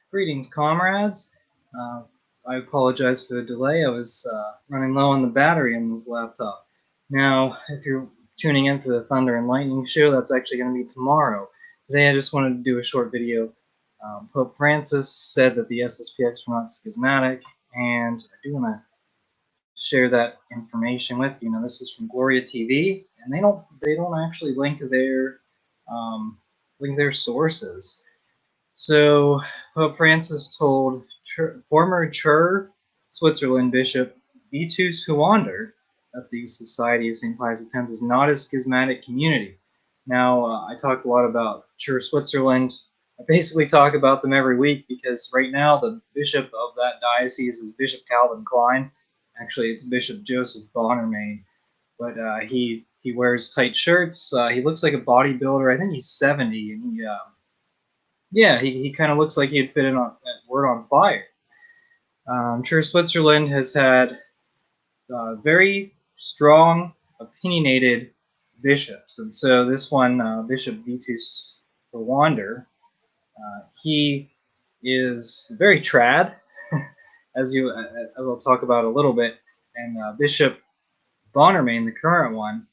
Greetings, comrades. I apologize for the delay. I was running low on the battery in this laptop. Now, if you're tuning in for the Thunder and Lightning show, that's actually going to be tomorrow. Today I just wanted to do a short video. Pope Francis said that the SSPX were not schismatic, and I do want to share that information with you. Now, this is from Gloria TV, and they don't actually link their sources. So Pope Francis told former Chur, Switzerland Bishop Vitus Huander that the Society of St. Pius X is not a schismatic community. Now, I talk a lot about Chur, Switzerland. I basically talk about them every week because right now the bishop of that diocese is Bishop Calvin Klein. Actually, it's Bishop Joseph Bonnermain, but he wears tight shirts. He looks like a bodybuilder. I think he's 70, and he kind of looks like he'd fit in on Word on Fire. I'm sure Switzerland has had very strong, opinionated bishops, and so this one, Bishop Vitus Huander, he is very trad, as I will talk about a little bit, and Bishop Bonnermain, the current one,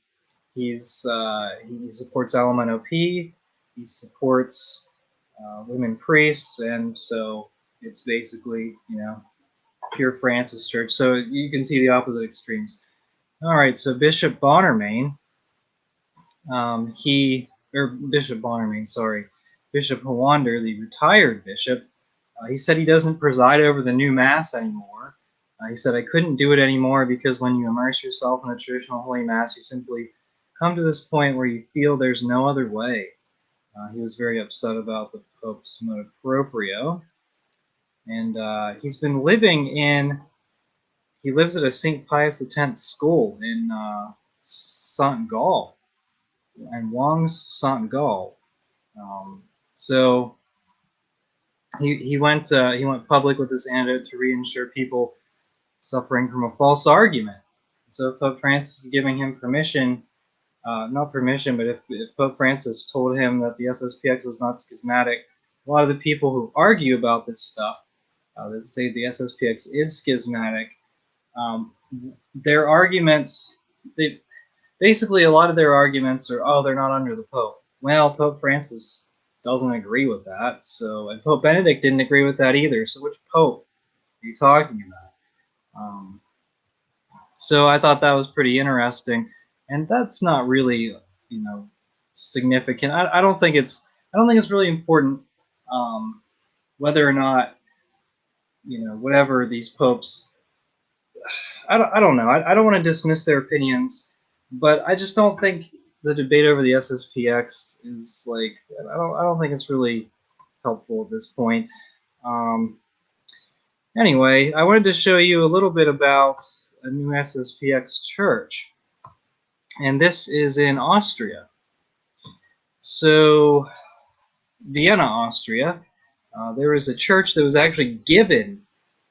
he supports LMNOP, he supports women priests, and so it's basically, pure Francis Church. So you can see the opposite extremes. All right, so Bishop Bonnermain, Bishop Bonnermain, sorry, Bishop Huander, the retired bishop, he said he doesn't preside over the new Mass anymore. He said, I couldn't do it anymore because when you immerse yourself in the traditional Holy Mass, you simply come to this point where you feel there's no other way. He was very upset about the Pope's motu proprio. And he lives at a St. Pius X school in Saint Gall, and Wong's Saint Gall. So he went public with this antidote to reassure people suffering from a false argument. So if Pope Francis is giving him permission, not permission, but if Pope Francis told him that the SSPX was not schismatic, a lot of the people who argue about this stuff, that say the SSPX is schismatic, their arguments, basically a lot of their arguments are, oh, they're not under the Pope. Well, Pope Francis doesn't agree with that, and Pope Benedict didn't agree with that either, so which Pope are you talking about? So I thought that was pretty interesting, and that's not really, significant. I don't think it's really important whether or not, whatever these popes. I don't know. I don't want to dismiss their opinions, but I just don't think the debate over the SSPX is like. I don't think it's really helpful at this point. Anyway, I wanted to show you a little bit about a new SSPX church, and this is in Austria. So, Vienna, Austria, there is a church that was actually given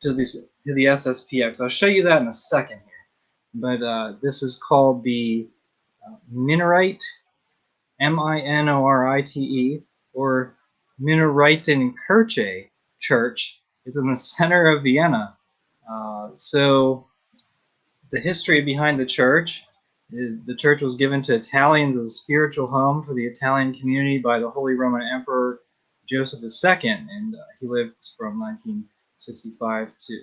to the SSPX. I'll show you that in a second here. But this is called the Minorite, Minorite, or Minoritenkirche Church. It's in the center of Vienna. So the history behind the church was given to Italians as a spiritual home for the Italian community by the Holy Roman Emperor Joseph II, and he lived from 1765 to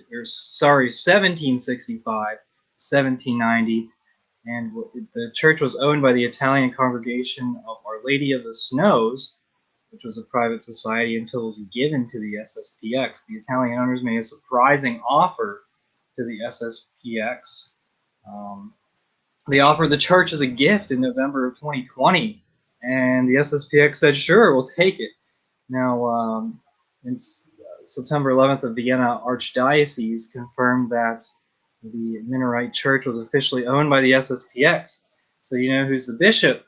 1790, and the church was owned by the Italian congregation of Our Lady of the Snows, which was a private society until it was given to the SSPX. The Italian owners made a surprising offer to the SSPX. They offered the church as a gift in November of 2020, and the SSPX said, sure, we'll take it. Now, in September 11th, the Vienna Archdiocese confirmed that the Minorite Church was officially owned by the SSPX. So you know who's the bishop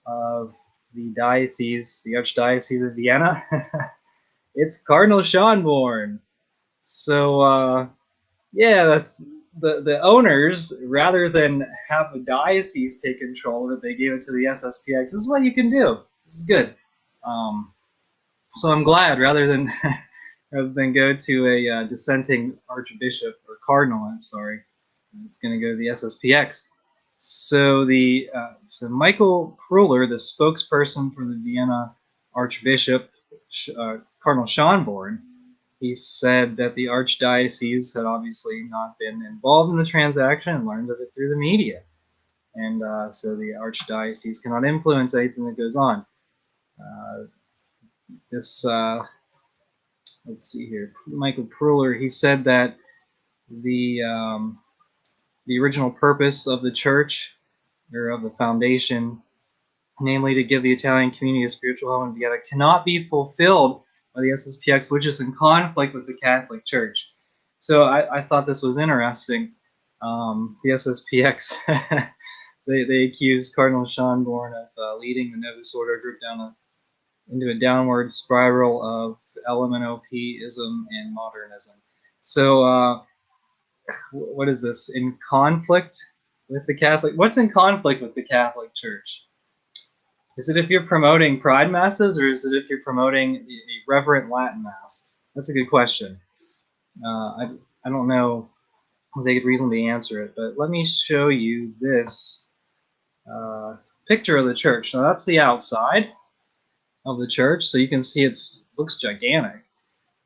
of the diocese, the Archdiocese of Vienna? It's Cardinal Schönborn. So, yeah, that's the owners, rather than have the diocese take control of it, they gave it to the SSPX. This is what you can do. This is good. So I'm glad, rather than rather than go to a dissenting archbishop or cardinal. I'm sorry, it's going to go to the SSPX. So so Michael Pruller, the spokesperson for the Vienna Archbishop, Cardinal Schonborn, he said that the archdiocese had obviously not been involved in the transaction and learned of it through the media, and so the archdiocese cannot influence anything that goes on. This let's see here, Michael Pruller, he said that the original purpose of the church or of the foundation, namely to give the Italian community a spiritual home in Vienna, cannot be fulfilled by the SSPX, which is in conflict with the Catholic Church. So I thought this was interesting. The SSPX, they accused Cardinal Schonborn of leading the Novus Ordo group into a downward spiral of LMNOP-ism and modernism. So what is this? In conflict with the Catholic? What's in conflict with the Catholic Church? Is it if you're promoting pride masses, or is it if you're promoting a reverent Latin mass? That's a good question. I don't know if they could reasonably answer it, but let me show you this picture of the church. Now that's the outside of the church, so you can see it looks gigantic.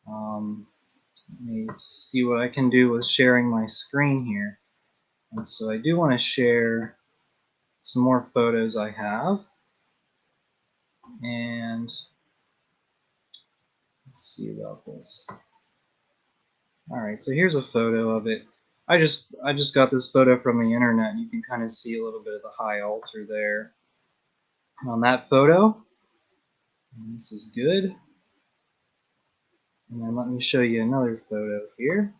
Let me see what I can do with sharing my screen here. And so I do want to share some more photos I have. And let's see about this. All right, so here's a photo of it. I just got this photo from the internet, and you can kind of see a little bit of the high altar there on that photo. And this is good. And then let me show you another photo here.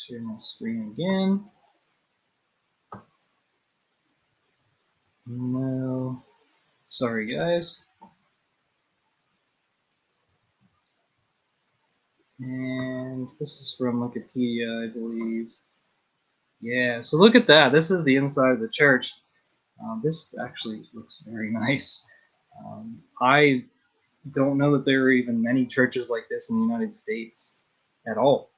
Share my screen again. No, sorry guys. And this is from Wikipedia, I believe. Yeah, so look at that. This is the inside of the church. This actually looks very nice. I don't know that there are even many churches like this in the United States at all.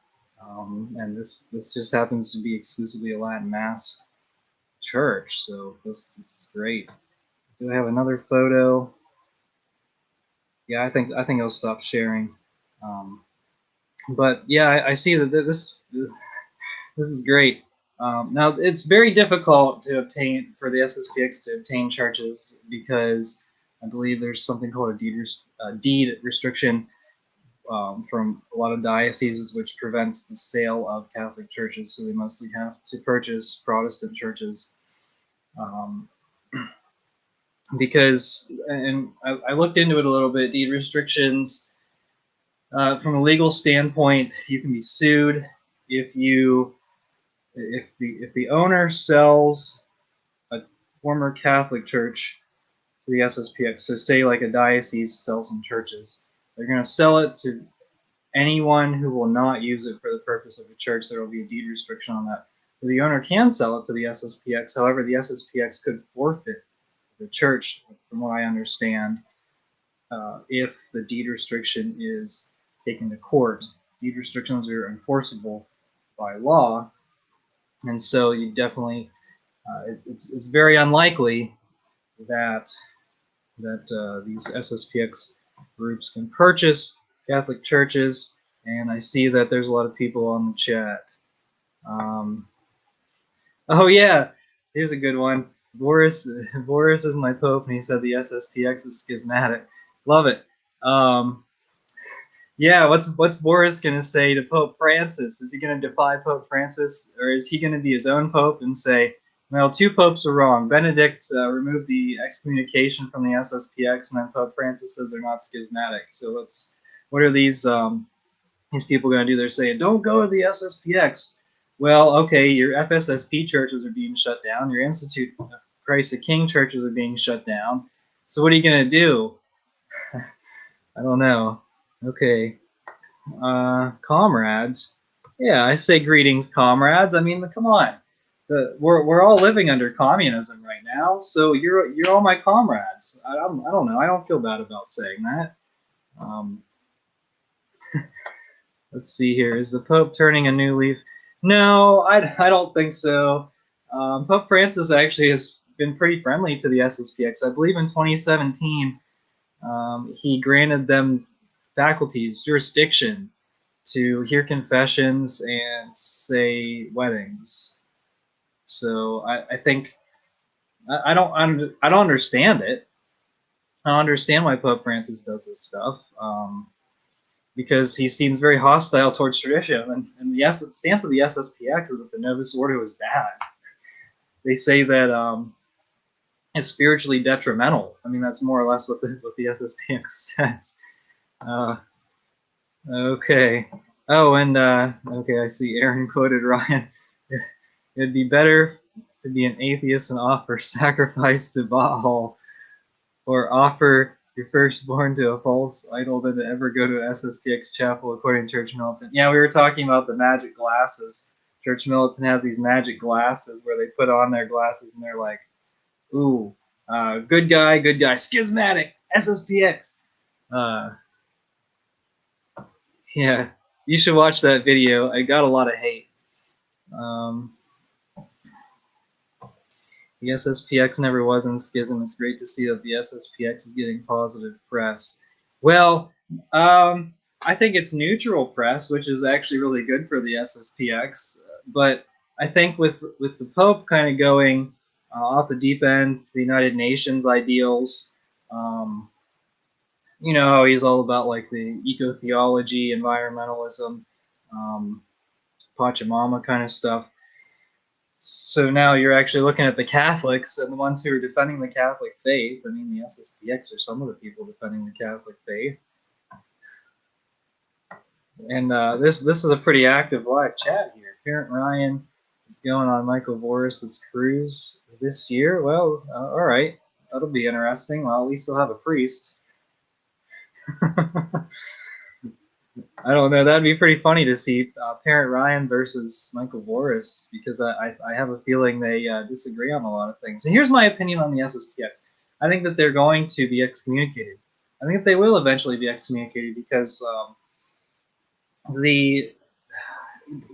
And this just happens to be exclusively a Latin Mass church, so this is great. Do I have another photo? Yeah, I think I'll stop sharing. But yeah, I see that this is great. Now it's very difficult to obtain for the SSPX to obtain churches because I believe there's something called a deed restriction from a lot of dioceses, which prevents the sale of Catholic churches. So they mostly have to purchase Protestant churches. Because, and I looked into it a little bit, deed restrictions, from a legal standpoint, you can be sued if the owner sells a former Catholic church to the SSPX. So say like a diocese sells some churches, they're going to sell it to anyone who will not use it for the purpose of a church. There will be a deed restriction on that. The owner can sell it to the SSPX. However, the SSPX could forfeit the church, from what I understand, if the deed restriction is taken to court. Deed restrictions are enforceable by law, and so you definitely, it's very unlikely that these SSPX groups can purchase Catholic churches. And I see that there's a lot of people on the chat. Oh yeah, here's a good one. Boris is my pope, and he said the SSPX is schismatic. Love it. Yeah, what's Boris gonna say to Pope Francis? Is he gonna defy Pope Francis, or is he gonna be his own pope and say, well, two popes are wrong. Benedict removed the excommunication from the SSPX, and then Pope Francis says they're not schismatic. So what are these people going to do? They're saying, don't go to the SSPX. Well, okay, your FSSP churches are being shut down. Your Institute of Christ the King churches are being shut down. So what are you going to do? I don't know. Okay. Comrades. Yeah, I say greetings, comrades. I mean, come on. We're all living under communism right now, so you're all my comrades. I don't know. I don't feel bad about saying that. Let's see here. Is the Pope turning a new leaf? No, I don't think so. Pope Francis actually has been pretty friendly to the SSPX. I believe in 2017, he granted them faculties, jurisdiction to hear confessions and say weddings. So I think I don't understand it. I don't understand why Pope Francis does this stuff. Because he seems very hostile towards tradition. And the stance of the SSPX is that the Novus Ordo is bad. They say that it's spiritually detrimental. I mean, that's more or less what the SSPX says. Okay. Oh, and okay, I see Aaron quoted Ryan. It'd be better to be an atheist and offer sacrifice to Baal, or offer your firstborn to a false idol than to ever go to SSPX chapel, according to Church Militant. Yeah, we were talking about the magic glasses. Church Militant has these magic glasses where they put on their glasses and they're like, ooh, good guy, schismatic, SSPX. Yeah, you should watch that video. I got a lot of hate. The SSPX never was in schism. It's great to see that the SSPX is getting positive press. Well, I think it's neutral press, which is actually really good for the SSPX. But I think with the Pope kind of going off the deep end to the United Nations ideals, you know, he's all about like the eco-theology, environmentalism, Pachamama kind of stuff. So now you're actually looking at the Catholics and the ones who are defending the Catholic faith. I mean, the SSPX are some of the people defending the Catholic faith. And this is a pretty active live chat here. Parent Ryan is going on Michael Voris's cruise this year. Well, all right, that'll be interesting. Well, at least they'll have a priest. I don't know. That'd be pretty funny to see Parent Ryan versus Michael Voris, because I have a feeling they disagree on a lot of things. And here's my opinion on the SSPX. I think that they're going to be excommunicated. I think that they will eventually be excommunicated because the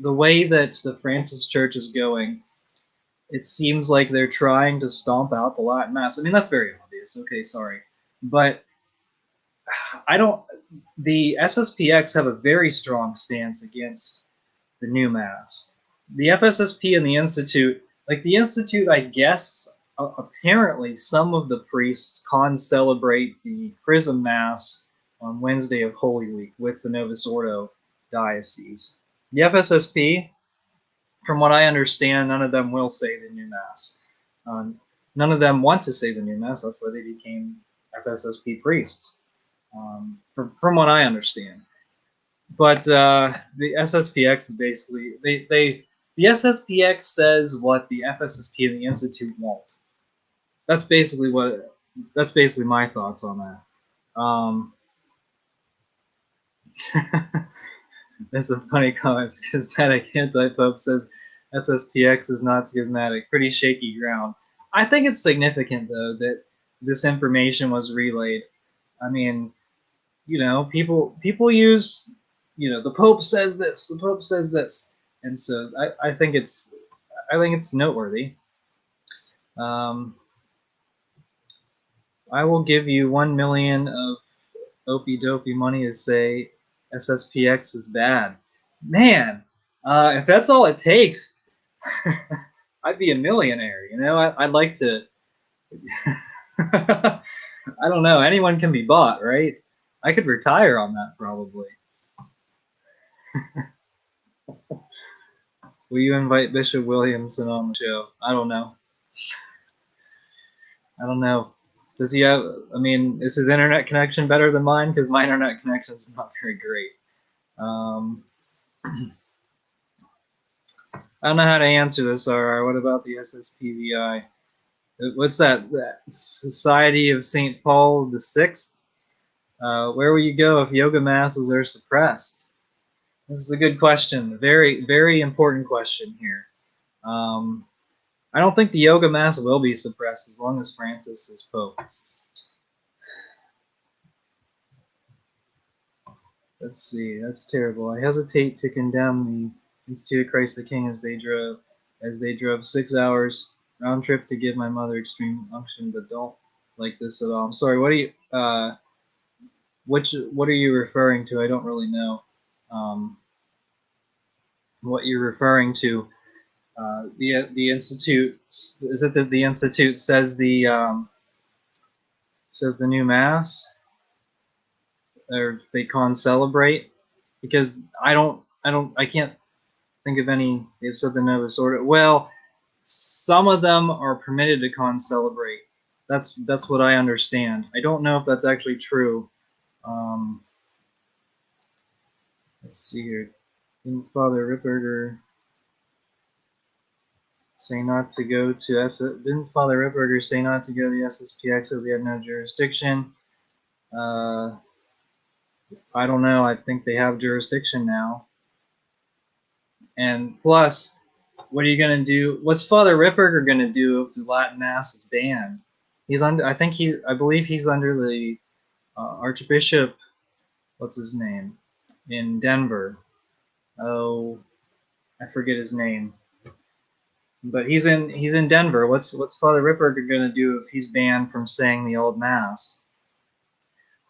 way that the Francis Church is going, it seems like they're trying to stomp out the Latin Mass. I mean, that's very obvious. Okay, sorry. But I don't. The SSPX have a very strong stance against the new Mass. The FSSP and the Institute, like the Institute, I guess, apparently some of the priests celebrate the Chrism Mass on Wednesday of Holy Week with the Novus Ordo diocese. The FSSP, from what I understand, none of them will say the new Mass. None of them want to say the new Mass. That's why they became FSSP priests. From what I understand. But the SSPX is basically the SSPX says what the FSSP and the Institute won't. That's basically my thoughts on that. There's some funny comments. Schismatic anti-pope says SSPX is not schismatic. Pretty shaky ground. I think it's significant though that this information was relayed. I mean, you know, people use, you know, the Pope says this, the Pope says this, and so I think it's noteworthy. I will give you 1 million of opie dopey money to say SSPX is bad. Man, if that's all it takes, I'd be a millionaire. You know, I'd like to. I don't know. Anyone can be bought, right? I could retire on that probably. Will you invite Bishop Williamson on the show? I don't know. I don't know. Does he have? I mean, is his internet connection better than mine? Because my internet connection is not very great. I don't know how to answer this. RR. What about the SSPVI? What's that? That Society of St. Paul VI? Where will you go if yoga masses are suppressed? This is a good question. Very, very important question here. I don't think the yoga mass will be suppressed as long as Francis is Pope. Let's see. That's terrible. I hesitate to condemn the Institute of Christ the King as they drove 6 hours round trip to give my mother extreme unction, but don't like this at all. I'm sorry. What are you referring to? I don't really know what you're referring to. The institute, is it that the institute says the new mass, or they celebrate? Because I can't think of any. They've said the Novus Ordo. Well, some of them are permitted to celebrate. That's what I understand. I don't know if that's actually true. Let's see here. Didn't Father Ripperger say not to go to Didn't Father Ripperger say not to go to the SSPX as he had no jurisdiction? I don't know. I think they have jurisdiction now. And plus, what are you going to do? What's Father Ripperger going to do if the Latin Mass is banned? He's under. I believe he's under the Archbishop. What's his name? In Denver. Oh, I forget his name. But he's in Denver. What's Father Ripperger going to do if he's banned from saying the old Mass?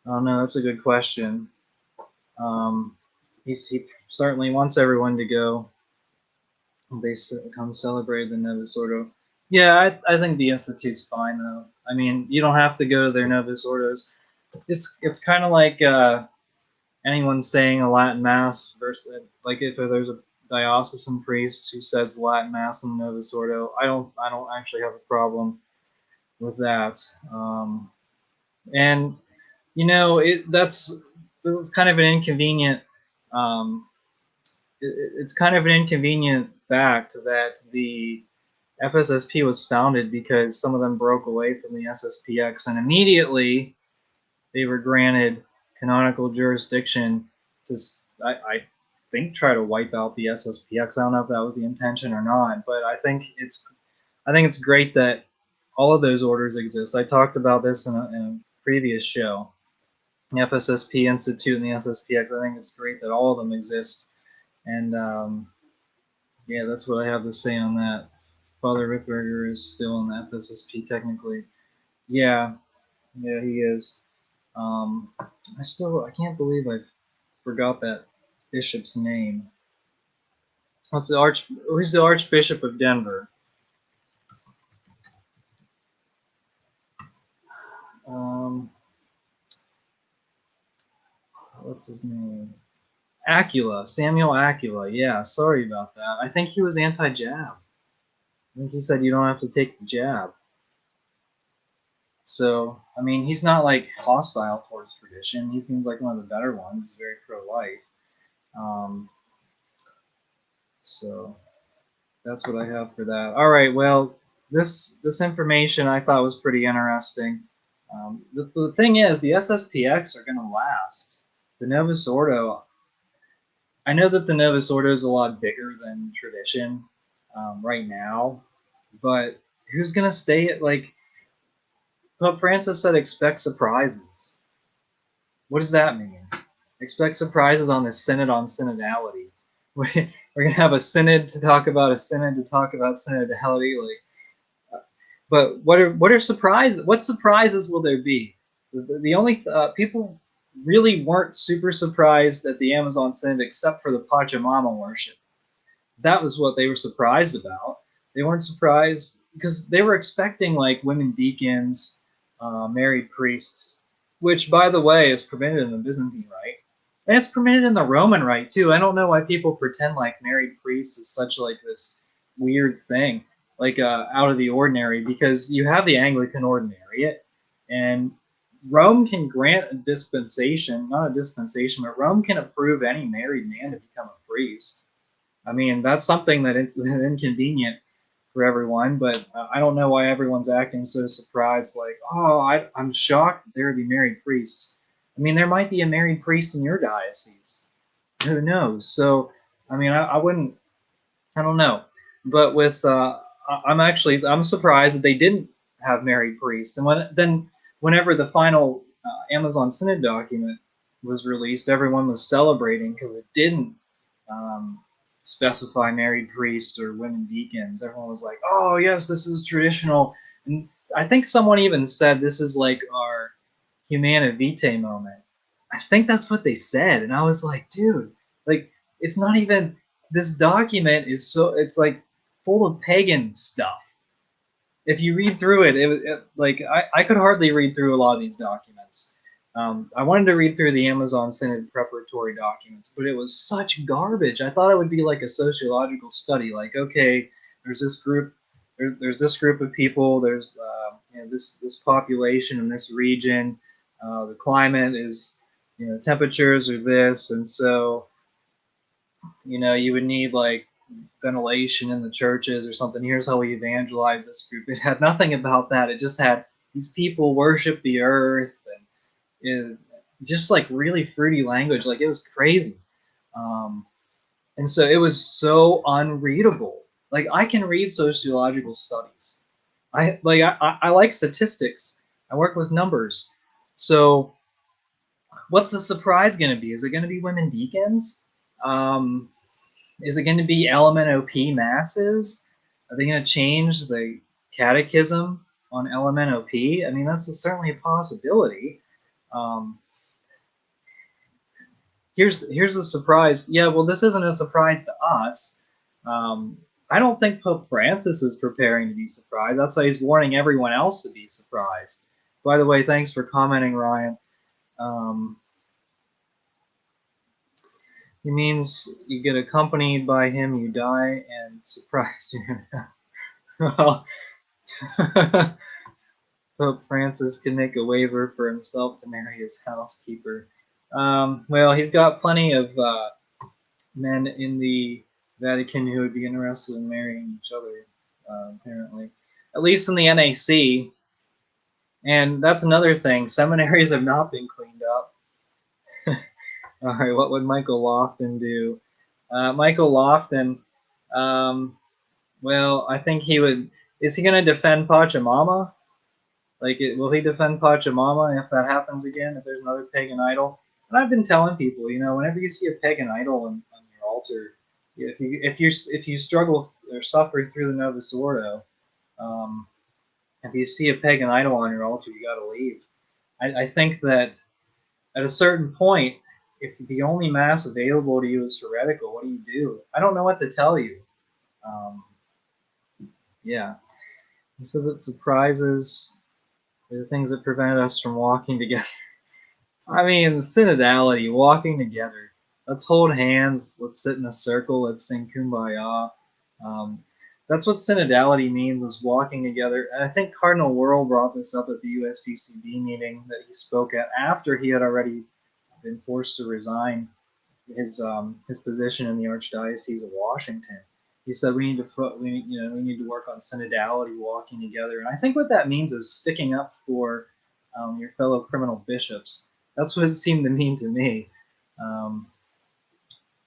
Oh no, that's a good question. He certainly wants everyone to go. They come celebrate the Novus Ordo. Yeah, I think the Institute's fine though. I mean, you don't have to go to their Novus Ordos. It's kind of like anyone saying a Latin Mass versus, like, if there's a diocesan priest who says Latin Mass in the Novus Ordo, I don't actually have a problem with that. And you know, this is kind of an inconvenient. It's kind of an inconvenient fact that the FSSP was founded because some of them broke away from the SSPX, and immediately they were granted canonical jurisdiction to, I think, try to wipe out the SSPX. I don't know if that was the intention or not, but I think it's great that all of those orders exist. I talked about this in a previous show. The FSSP Institute and the SSPX. I think it's great that all of them exist, and yeah, that's what I have to say on that. Father Ripperger is still in the FSSP technically. Yeah, he is. I can't believe I forgot that bishop's name. Who's the Archbishop of Denver? What's his name? Acula, Samuel Acula. Yeah, sorry about that. I think he was anti-jab. I think he said you don't have to take the jab. So, I mean, he's not like hostile towards tradition. He seems like one of the better ones. He's very pro-life. So that's what I have for that. All right. Well, this information I thought was pretty interesting. The thing is, the SSPX are going to last. The Novus Ordo. I know that the Novus Ordo is a lot bigger than tradition right now, but who's going to stay at, like, Pope Francis said, expect surprises. What does that mean? Expect surprises on the Synod on synodality. We're going to have a synod to talk about a synod to talk about synodality. But what are surprises? What surprises will there be? The only people really weren't super surprised at the Amazon Synod except for the Pachamama worship. That was what they were surprised about. They weren't surprised because they were expecting, like, women deacons, married priests, which, by the way, is permitted in the Byzantine Rite. And it's permitted in the Roman Rite, too. I don't know why people pretend like married priests is such, like, this weird thing, like, out of the ordinary, because you have the Anglican Ordinariate, and Rome can grant a dispensation, not a dispensation, but Rome can approve any married man to become a priest. I mean, that's something that it's inconvenient for everyone, but I don't know why everyone's acting so surprised, like, oh, I'm shocked that there would be married priests. I mean, there might be a married priest in your diocese. Who knows? So, I mean, I don't know. But with, I'm surprised that they didn't have married priests. And whenever the final Amazon Synod document was released, everyone was celebrating because it didn't specify married priests or women deacons. Everyone was like, "Oh yes, this is traditional." And I think someone even said this is like our Humana Vitae moment. I think that's what they said, and I was like, dude, like it's not even. This document is it's like full of pagan stuff. If you read through like I could hardly read through a lot of these documents. I wanted to read through the Amazon Synod preparatory documents, but it was such garbage. I thought it would be like a sociological study, like okay, there's this group, there's this group of people, there's this population in this region, the climate is, temperatures are this, and so you would need like ventilation in the churches or something. Here's how we evangelize this group. It had nothing about that. It just had these people worship the earth, and just like really fruity language. Like it was crazy. And so it was so unreadable. Like I can read sociological studies. I like statistics. I work with numbers. So what's the surprise going to be? Is it going to be women deacons? Is it going to be LMNOP masses? Are they going to change the catechism on LMNOP? I mean, that's certainly a possibility. Here's a surprise. Yeah, well, this isn't a surprise to us. I don't think Pope Francis is preparing to be surprised. That's why he's warning everyone else to be surprised. By the way, thanks for commenting, Ryan. He means you get accompanied by him, you die, and surprise you. Well, Pope Francis can make a waiver for himself to marry his housekeeper. Well, he's got plenty of men in the Vatican who would be interested in marrying each other, apparently. At least in the NAC. And that's another thing. Seminaries have not been cleaned up. All right, what would Michael Lofton do? Michael Lofton, well, I think he would. Is he going to defend Pachamama? Like, will he defend Pachamama if that happens again? If there's another pagan idol? And I've been telling people, whenever you see a pagan idol on your altar, if you struggle or suffer through the Novus Ordo, if you see a pagan idol on your altar, you got to leave. I think that at a certain point, if the only mass available to you is heretical, what do you do? I don't know what to tell you. Yeah. So that surprises are the things that prevented us from walking together. I mean, synodality, walking together. Let's hold hands. Let's sit in a circle. Let's sing Kumbaya. That's what synodality means, is walking together. And I think Cardinal Wuerl brought this up at the USCCB meeting that he spoke at after he had already been forced to resign his position in the Archdiocese of Washington. He said we need to work on synodality, walking together, and I think what that means is sticking up for your fellow criminal bishops. That's what it seemed to mean to me.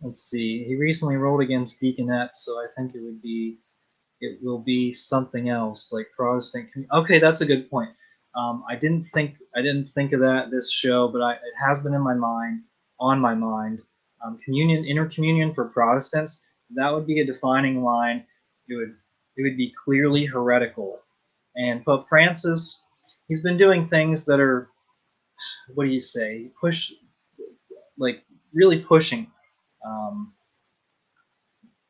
Let's see. He recently wrote against deaconettes, so I think it will be something else like Protestant. Okay, that's a good point. I didn't think of that this show, but it has been on my mind. Intercommunion for Protestants. That would be a defining line. It would be clearly heretical. And Pope Francis, he's been doing things that are, what do you say, really pushing,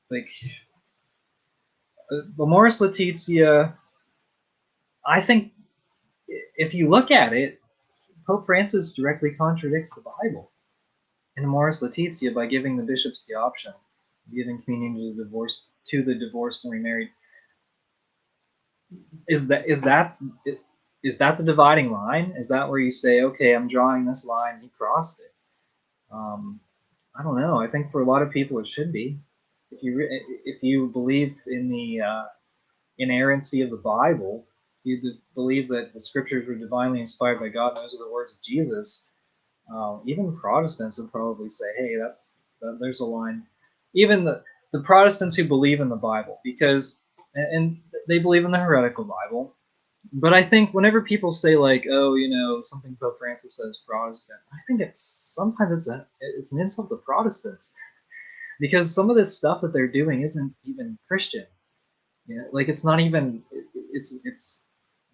like Amoris Laetitia. I think if you look at it, Pope Francis directly contradicts the Bible in Amoris Laetitia by giving the bishops the option of giving communion to the divorced and remarried. Is that the dividing line? Is that where you say, okay, I'm drawing this line, he crossed it? I don't know. I think for a lot of people it should be. If you believe in the inerrancy of the Bible, you believe that the scriptures were divinely inspired by God, and those are the words of Jesus. Even Protestants would probably say, hey, there's a line. Even the Protestants who believe in the Bible, because and they believe in the heretical Bible, But I think whenever people say like, oh, something Pope Francis says Protestant, I think sometimes it's an insult to Protestants, because some of this stuff that they're doing isn't even Christian. Like it's not even it's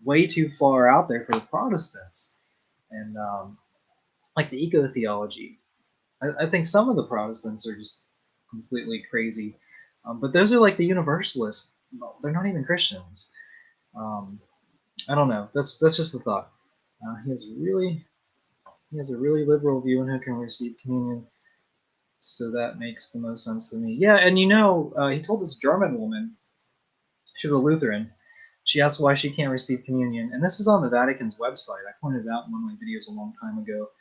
way too far out there for the Protestants, and like the eco theology. I think some of the Protestants are just completely crazy, but those are like the Universalists. They're not even Christians. Um, I don't know. That's just a thought. He has a really liberal view on who can receive communion, so that makes the most sense to me. Yeah, and he told this German woman, she was a Lutheran. She asked why she can't receive communion, and this is on the Vatican's website. I pointed it out in one of my videos a long time ago,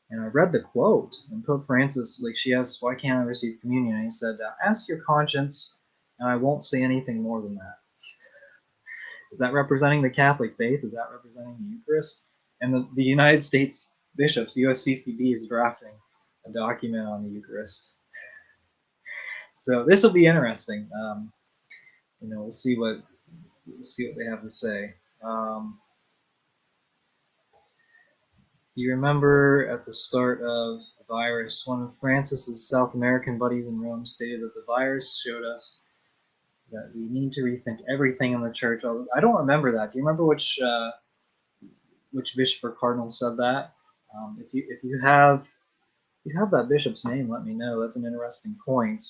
and I read the quote. And Pope Francis, like, she asked, "Why can't I receive communion?" And he said, "Ask your conscience, and I won't say anything more than that." Is that representing the Catholic faith? Is that representing the Eucharist? And the United States bishops, the USCCB, is drafting a document on the Eucharist. So this will be interesting. We'll see what they have to say. Do you remember at the start of the virus, one of Francis's South American buddies in Rome stated that the virus showed us that we need to rethink everything in the church? I don't remember that. Do you remember which bishop or cardinal said that? If you have that bishop's name, let me know. That's an interesting point.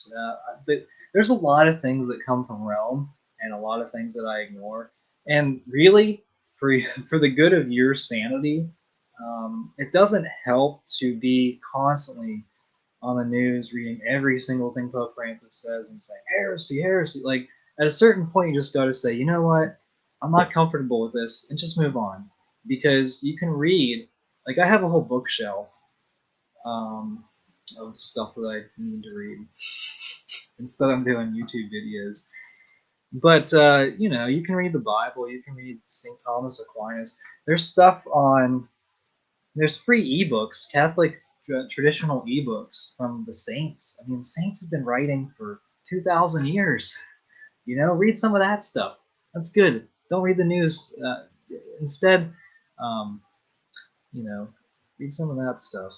But there's a lot of things that come from Rome, and a lot of things that I ignore. And really, for the good of your sanity, it doesn't help to be constantly on the news reading every single thing Pope Francis says and saying heresy, heresy. Like, at a certain point, you just got to say, you know what, I'm not comfortable with this, and just move on. Because you can read, like, I have a whole bookshelf um, of stuff that I need to read instead I'm doing YouTube videos. But you can read the Bible, you can read St. Thomas Aquinas. There's free ebooks, Catholic traditional ebooks from the saints. I mean, saints have been writing for 2,000 years. Read some of that stuff. That's good. Don't read the news. Instead, um, read some of that stuff.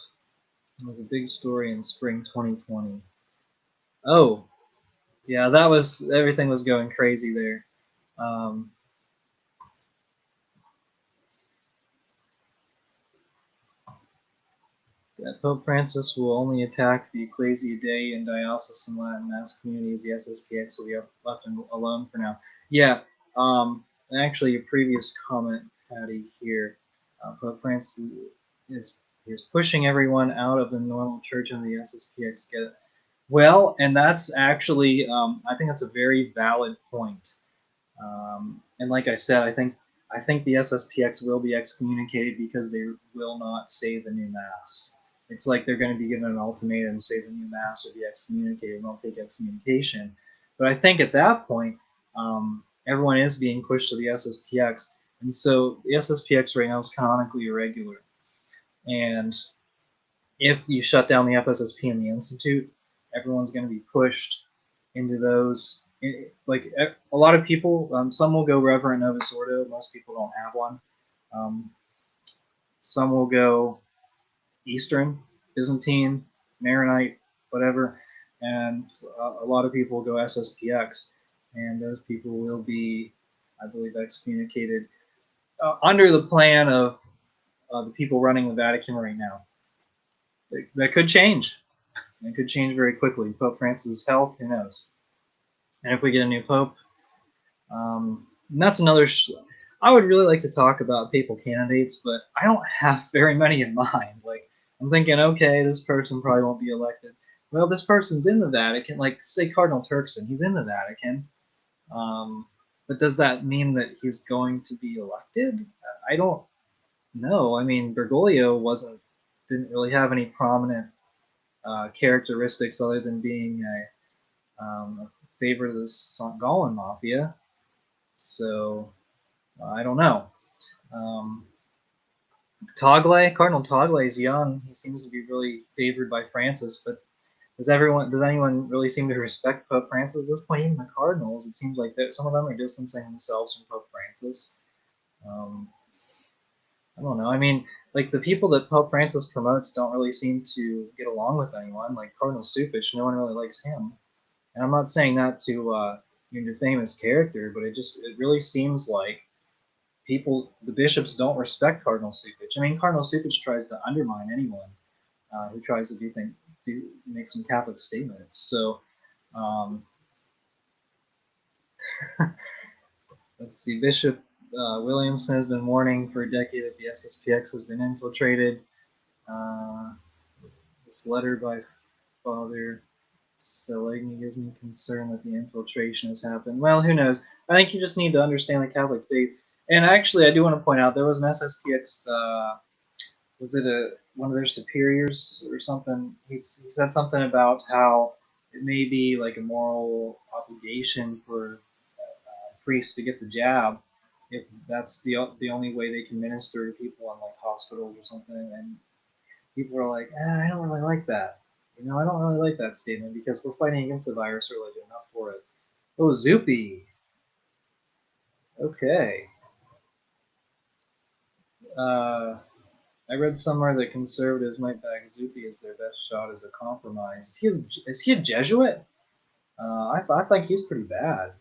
It was a big story in spring 2020. Oh, yeah, everything was going crazy there. Um, that Pope Francis will only attack the Ecclesia Dei and diocesan Latin Mass communities. The SSPX will be left alone for now. Yeah, and actually, a previous comment, Patty, here, Pope Francis is pushing everyone out of the normal church and the SSPX. Get it? Well, and that's actually, I think that's a very valid point. And like I said, I think the SSPX will be excommunicated because they will not say the new mass. It's like they're going to be given an ultimatum: say the new mass or be excommunicated, and they'll take excommunication. But I think at that point, everyone is being pushed to the SSPX, and so the SSPX right now is canonically irregular. And if you shut down the FSSP and the Institute, everyone's going to be pushed into those. Like a lot of people, some will go Reverend Novus Ordo. Most people don't have one. Um, some will go Eastern, Byzantine, Maronite, whatever, and a lot of people will go SSPX, and those people will be, I believe, excommunicated under the plan of the people running the Vatican right now. That could change. It could change very quickly. Pope Francis' health, who knows? And if we get a new pope, and that's another. I would really like to talk about papal candidates, but I don't have very many in mind. Like, I'm thinking, okay, this person probably won't be elected. Well, this person's in the Vatican. Like, say Cardinal Turkson, he's in the Vatican. But does that mean that he's going to be elected? I don't know. I mean, Bergoglio didn't really have any prominent characteristics other than being a favorite of the St. Gallen Mafia. So I don't know. Cardinal Tagle is young. He seems to be really favored by Francis, but does anyone really seem to respect Pope Francis at this point? Even the cardinals, it seems like some of them are distancing themselves from Pope Francis. I don't know. I mean, like the people that Pope Francis promotes don't really seem to get along with anyone. Like Cardinal Supich, no one really likes him. And I'm not saying that to defame his character, but it really seems like the bishops don't respect Cardinal Supich. I mean, Cardinal Supich tries to undermine anyone who tries to make some Catholic statements. So um, let's see, Bishop Williamson has been warning for a decade that the SSPX has been infiltrated. Uh, this letter by Father Seligny gives me concern that the infiltration has happened. Well, who knows? I think you just need to understand the Catholic faith. And actually, I do want to point out there was an SSPX. Was it one of their superiors or something? He said something about how it may be like a moral obligation for priests to get the jab if that's the only way they can minister to people in like hospitals or something. And people are like, I don't really like that. I don't really like that statement because we're fighting against the virus religion, not for it. Oh, Zoopy. Okay. I read somewhere that conservatives might back Zoopy as their best shot as a compromise. Is he a Jesuit? I think he's pretty bad.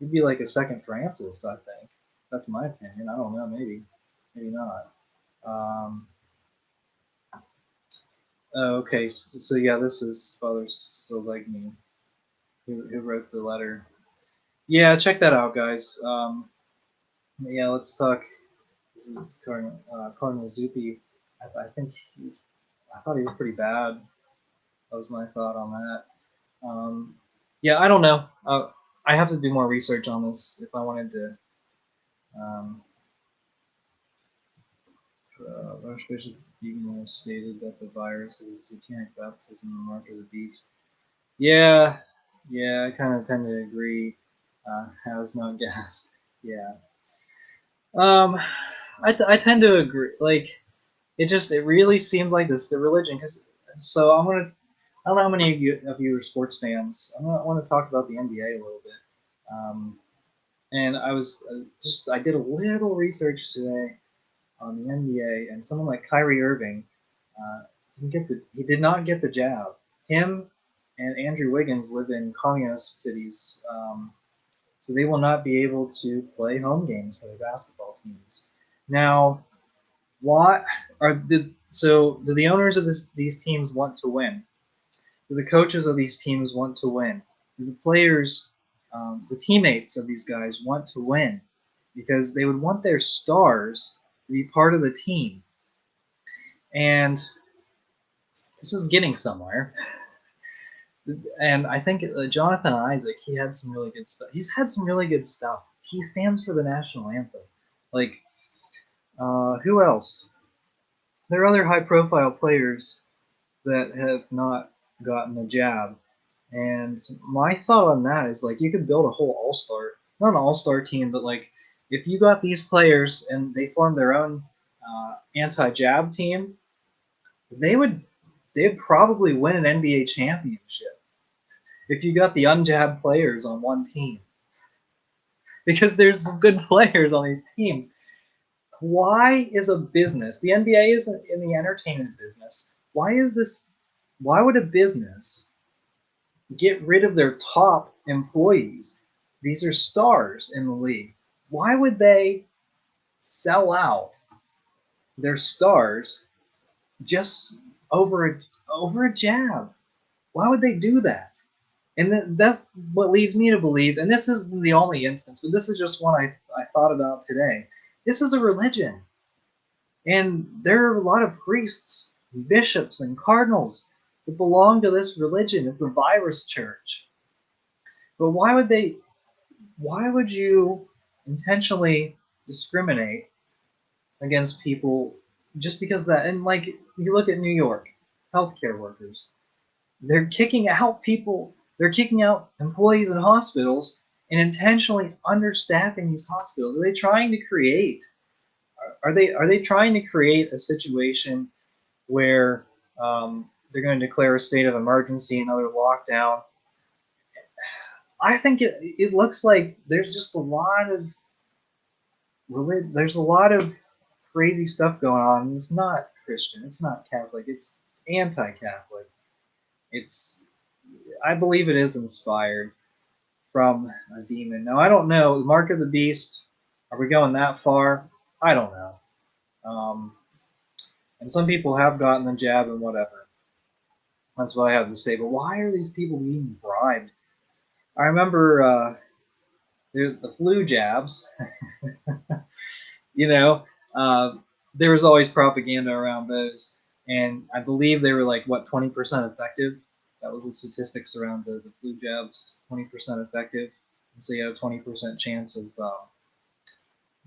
He'd be like a second Francis, I think. That's my opinion. I don't know. Maybe not. Um, okay, so yeah, this is Father Solegny who wrote the letter. Yeah, check that out, guys. Yeah, let's talk. This is Cardinal Zuppi. I think I thought he was pretty bad. That was my thought on that. Yeah, I don't know. I have to do more research on this if I wanted to. Um, Archbishop Egan stated that the virus is satanic baptism, the mark of the beast. Yeah, I kind of tend to agree. Has not gas. Yeah. Um, I tend to agree. Like, it really seems like this the religion. So I don't know how many of you are sports fans. I want to talk about the NBA a little bit. And I was I did a little research today on the NBA, and someone like Kyrie Irving, he did not get the jab. Him and Andrew Wiggins live in communist cities, so they will not be able to play home games for their basketball teams. Now, what do the owners of these teams want to win? Do the coaches of these teams want to win? Do the players, the teammates of these guys want to win? Because they would want their stars to be part of the team. And this is getting somewhere. And I think Jonathan Isaac, he had some really good stuff. He's had some really good stuff. He stands for the national anthem. Like, who else? There are other high-profile players that have not gotten the jab. And my thought on that is like you could build a whole not an all-star team, but like if you got these players and they formed their own anti-jab team, they'd probably win an NBA championship if you got the unjabbed players on one team. Because there's some good players on these teams. Why is a business? The NBA isn't in the entertainment business. Why would a business get rid of their top employees? These are stars in the league. Why would they sell out their stars just over a jab? Why would they do that? And that's what leads me to believe, and this isn't the only instance, but this is just one I thought about today. This is a religion. And there are a lot of priests, bishops, and cardinals that belong to this religion. It's a virus church. But why would you intentionally discriminate against people just because that? And like you look at New York, healthcare workers, they're kicking out employees in hospitals and intentionally understaffing these hospitals. Are they trying to create a situation where they're going to declare a state of emergency, another lockdown? I think it looks like there's just a lot of there's a lot of crazy stuff going on. It's not Christian. It's not Catholic. It's anti-Catholic. I believe it is inspired from a demon. Now, I don't know. The Mark of the Beast, are we going that far? I don't know. And some people have gotten the jab and whatever. That's what I have to say. But why are these people being bribed? I remember the flu jabs. There was always propaganda around those. And I believe they were like, 20% effective? That was the statistics around the flu jabs, 20% effective. And so you have a 20% chance of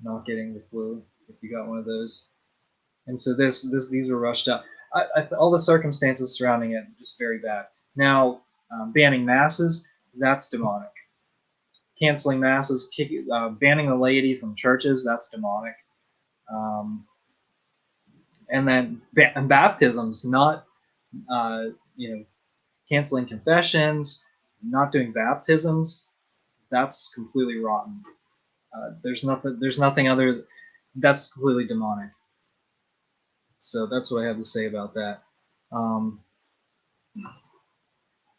not getting the flu if you got one of those. And so these were rushed out. All the circumstances surrounding it just very bad. Now, banning masses, that's demonic. Canceling masses, banning the laity from churches, that's demonic. And then baptisms, not canceling confessions, not doing baptisms, that's completely rotten. There's nothing other. That's completely demonic. So that's what I have to say about that.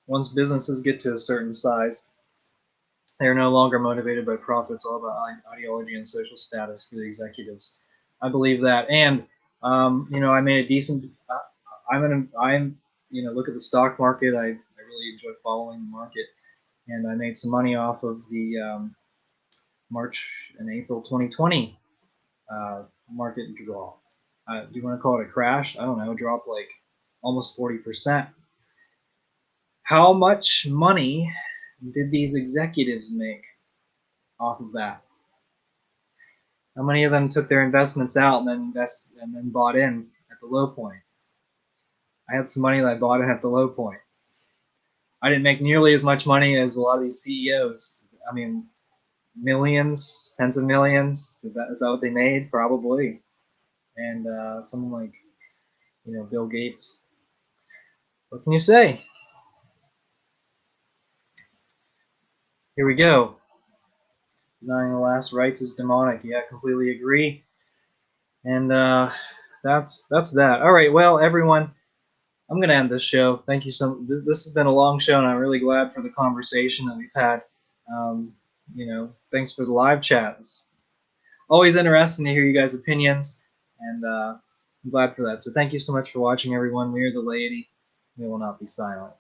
Once businesses get to a certain size, they are no longer motivated by profit. It's all about ideology and social status for the executives. I believe that, and I made a decent. Look at the stock market. I really enjoy following the market, and I made some money off of the March and April 2020 market draw. Do you want to call it a crash? I don't know. Dropped like almost 40%. How much money did these executives make off of that? How many of them took their investments out and then bought in at the low point? I had some money that I bought in at the low point. I didn't make nearly as much money as a lot of these CEOs. I mean, millions, tens of millions. Is that what they made? Probably. And someone like, Bill Gates. What can you say? Here we go. Denying the last rites is demonic. Yeah, I completely agree. And that's that. All right, well, everyone, I'm going to end this show. Thank you so much. This has been a long show, and I'm really glad for the conversation that we've had. Thanks for the live chats. Always interesting to hear you guys' opinions, and I'm glad for that. So thank you so much for watching, everyone. We are the laity. We will not be silent.